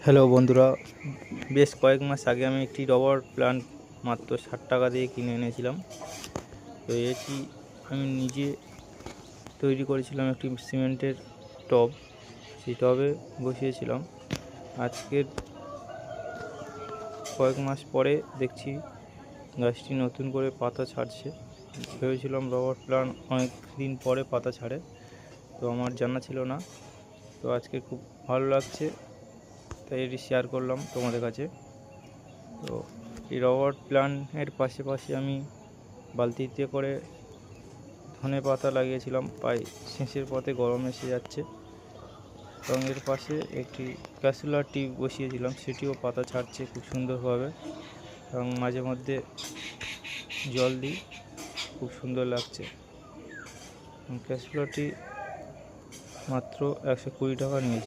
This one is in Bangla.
হ্যালো বন্ধুরা, বেশ কয়েক মাস আগে আমি একটি রবার প্ল্যান্ট মাত্র 60 টাকা দিয়ে কিনে এনেছিলাম। তো এটি আমি নিজে তৈরি করেছিলাম একটি সিমেন্টের টব। সেই টবে বসিয়েছিলাম। আজকের কয়েক মাস পরে দেখছি গাছটি নতুন করে পাতা ছাড়ছে। ভেবেছিলাম রবার প্ল্যান্ট অনেক দিন পরে পাতা ছাড়ে, তো আমার জানা ছিল না। তো আজকে খুব ভালো লাগছে, তাই এটি শেয়ার করলাম তোমাদের কাছে। তো এই রবার প্ল্যান্টের পাশে আমি বালতিতে করে ধনে পাতা লাগিয়েছিলাম। প্রায় শেষের পথে গরম এসে যাচ্ছে, এবং এর পাশে একটি ক্যাসুলার টিউব বসিয়েছিলাম, সেটিও পাতা ছাড়ছে খুব সুন্দরভাবে, এবং মাঝে মধ্যে জল দিই, খুব সুন্দর লাগছে। ক্যাসুলারটি মাত্র 120 টাকা নিয়েছে।